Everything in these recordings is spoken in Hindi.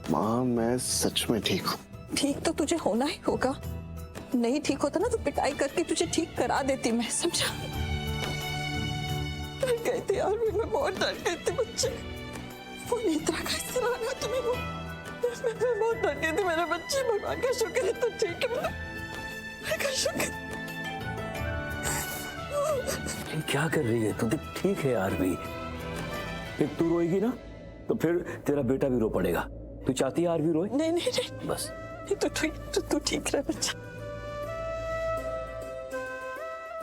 माँ मैं सच में ठीक हूँ। ठीक तो तुझे होना ही होगा, नहीं ठीक होता ना तो पिटाई करके तुझे ठीक करा देती मैं, समझा? डर गई थी यार, मैं बहुत डर गई थी बच्चे। वो नेत्रा का इस तरह ना तुम्हें वो मैं बहुत डर गई थी मेरे बच्चे। भगवान का शुक्र है तो ठीक है, भगवान का शुक्र। क्या कर रही है तू? ठीक है यार भी, फिर तू रोएगी ना तो फिर तेरा बेटा भी रो पड़ेगा। तू चाहती है यार भी रोए? नहीं नहीं नहीं बस तू ठीक रहे बच्चा।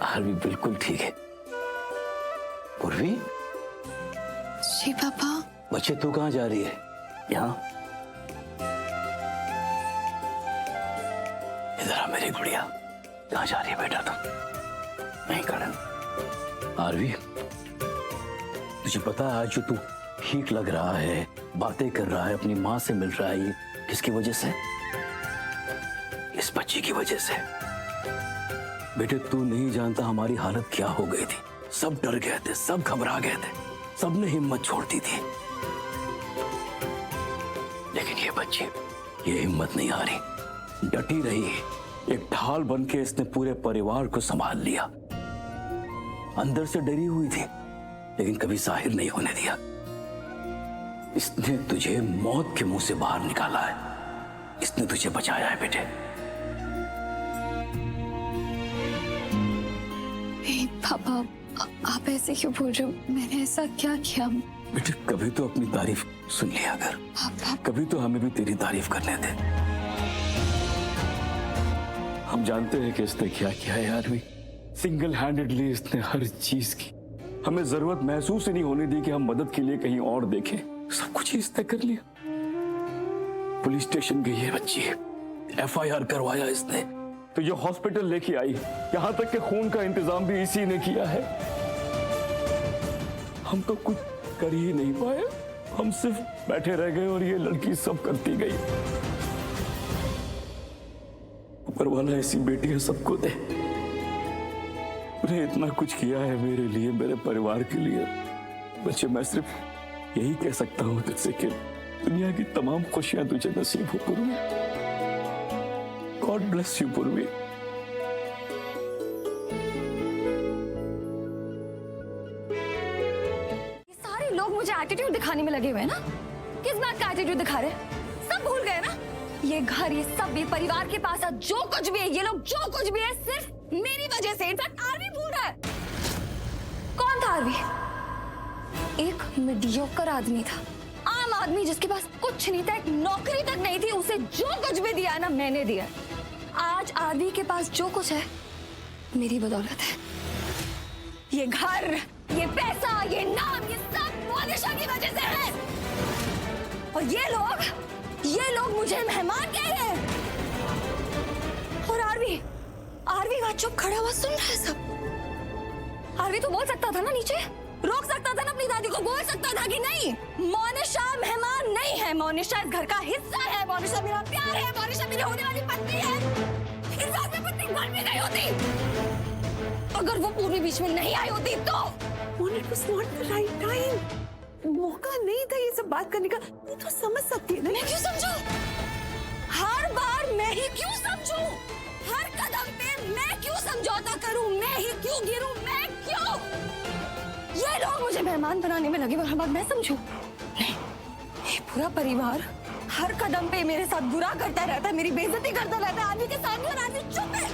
आरवी बिल्कुल ठीक है। पूर्वी। जी पापा। बच्चे तू कहाँ जा रही है? यहाँ इधर आ मेरी गुड़िया। कहाँ जा रही है बेटा तुम? नहीं करण। आरवी तुझे पता है आज जो तू ठीक लग रहा है, बातें कर रहा है, अपनी माँ से मिल रहा है, ये किसकी वजह से? इस बच्ची की वजह से। बेटे तू नहीं जानता हमारी हालत क्या हो गई थी। सब डर गए थे, सब घबरा गए थे, सबने हिम्मत छोड़ दी थी। लेकिन ये बच्ची, ये हिम्मत नहीं हारी, डटी रही। एक ढाल बन के इसने पूरे परिवार को संभाल लिया। अंदर से डरी हुई थी लेकिन कभी जाहिर नहीं होने दिया। इसने तुझे मौत के मुंह से बाहर निकाला है, इसने तुझे बचाया है बेटे। पापा आप ऐसे क्यों बोल रहे हो? मैंने ऐसा क्या किया? बेटे कभी तो अपनी तारीफ सुन लिया कर, कभी तो हमें भी तेरी तारीफ करने दे। हम जानते हैं कि इसने क्या किया है यार भी। सिंगल हैंडेडली इसने हर चीज की, हमें जरूरत महसूस ही नहीं होने दी कि हम मदद के लिए कहीं और देखें। सब कुछ इसने कर लिया। पुलिस स्टेशन गई है बच्ची, FIR करवाया इसने, तो ये हॉस्पिटल लेके आई। यहां तक कि खून का इंतजाम भी इसी ने किया है। हम तो कुछ कर ही नहीं पाए, हम सिर्फ बैठे रह गए और ये लड़की सब करती गई। ऊपर वाला ऐसी बेटियां सबको दे। उन्हें इतना कुछ किया है मेरे लिए, मेरे परिवार के लिए। बच्चे मैं सिर्फ यही कह सकता हूं तुझसे कि दुनिया की तमाम खुशियां तुझे नसीब हो पूर्वी। गॉड ब्लेस यू पूर्वी। सारे लोग मुझे एटीट्यूड दिखाने में लगे हुए हैं ना। किस बात का एटीट्यूड दिखा रहे? सब भूल गए ना? ये घर, ये सब, ये परिवार के पास जो कुछ भी है, ये लोग जो कुछ भी है, सिर्फ मेरी वजह से। इनफैक्ट आरवी भूल रहा है। कौन था आरवी? एक मीडियोकर आदमी था, आम आदमी जिसके पास कुछ नहीं था, एक नौकरी तक नहीं थी। उसे जो कुछ भी दिया ना मैंने दिया। आज आरवी के पास जो कुछ है मेरी बदौलत है। ये घर, ये पैसा, ये नाम, ये सब मोनिशा की वजह से है। और ये लोग मुझे मेहमान कह रहे हैं। और आरवी वहां चुप खड़ा हुआ सुन रहा है सब। आरवी तो बोल सकता था ना, नीचे रोक सकता था ना अपनी दादी को, बोल सकता था कि नहीं मोनिशा मेहमान नहीं है, मोनिशा इस घर का हिस्सा है, मोनिशा मेरा प्यार है, मोनिशा मेरी होने वाली पत्नी है। इस बात में पत्नी घर में गई होती, अगर वो पूरी बीच में नहीं आई होती तो। It was not the right time. मौका नहीं था ये सब बात करने का। तू तो समझ सकती है ना। मैं क्यों समझूं? हर बार मैं ही क्यों समझूं? हर कदम पे मैं क्यों समझौता करूं? मैं ही क्यों गिरूं? मैं क्यों? ये लोग मुझे मेहमान बनाने में लगे और हर बात मैं समझूं? नहीं, ये पूरा परिवार हर कदम पे मेरे साथ बुरा करता रहता है, मेरी बेइज्जती करता रहता है। आदमी के सामने और आदमी चुप है।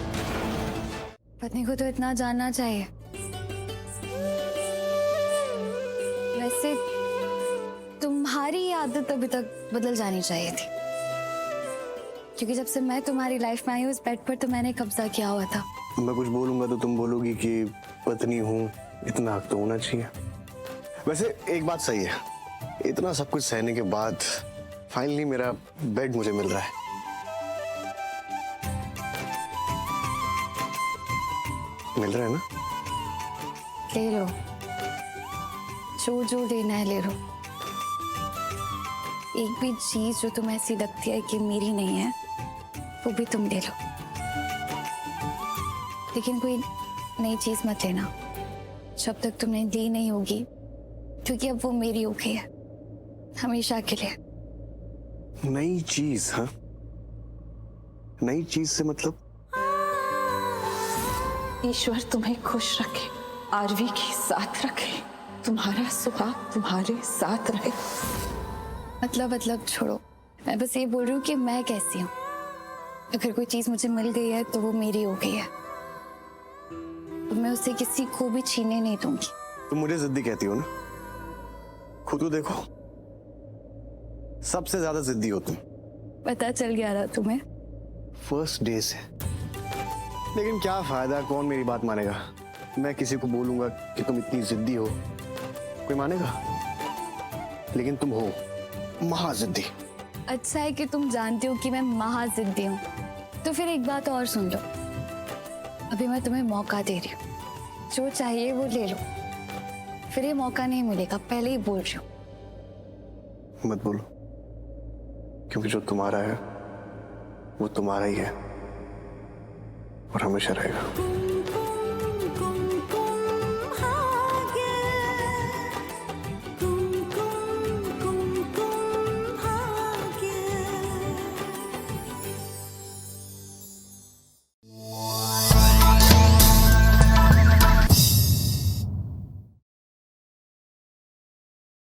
पत्नी को तो इतना जानना चाहिए। वैसे तुम्हारी आदत अभी तक बदल जानी चाहिए थी, क्योंकि जब से मैं तुम्हारी लाइफ में आई हूँ इस बेड पर तो मैंने कब्जा किया हुआ था। मैं कुछ बोलूंगा तो तुम बोलोगी कि पत्नी हूँ, इतना हक तो होना चाहिए। वैसे एक बात सही है, इतना सब कुछ सहने के बाद फाइनली मेरा बेड मुझे मिल रहा है। मिल रहा है ना? ले लो, जो लेना है ले लो। एक भी चीज जो तुम्हें ऐसी लगती है कि मेरी नहीं है वो भी तुम ले लो, लेकिन कोई नई चीज मत लेना जब तक तुमने दी नहीं होगी, क्योंकि अब वो मेरी हो गई है हमेशा के लिए। नई चीज? हाँ, नई चीज से मतलब? ईश्वर तुम्हें खुश रखे, आरवी के साथ रखे, तुम्हारा सुहाग तुम्हारे साथ रहे। मतलब छोड़ो, मैं बस ये बोल रही हूँ कि मैं कैसी हूँ। अगर कोई चीज मुझे मिल गई है तो वो मेरी हो गई है, तो मैं उसे किसी को भी छीनने नहीं दूंगी। तुम मुझे जिद्दी कहती हो ना? खुद को देखो, सबसे ज्यादा जिद्दी हो तुम। पता चल गया ना तुम्हें? फर्स्ट डे से। लेकिन क्या फायदा, कौन मेरी बात मानेगा? मैं किसी को बोलूंगा कि तुम इतनी जिद्दी हो, कोई मानेगा? लेकिन तुम हो महाजिद्दी। अच्छा है कि तुम जानती हो कि मैं महाजिद्दी हूँ। तो फिर एक बात और सुन लो, अभी मैं तुम्हें मौका दे रही हूँ, जो चाहिए वो ले लो। फिर ये मौका नहीं मिलेगा, पहले ही बोल रही हूँ। मत बोलो, क्योंकि जो तुम्हारा है वो तुम्हारा ही है और हमेशा रहेगा।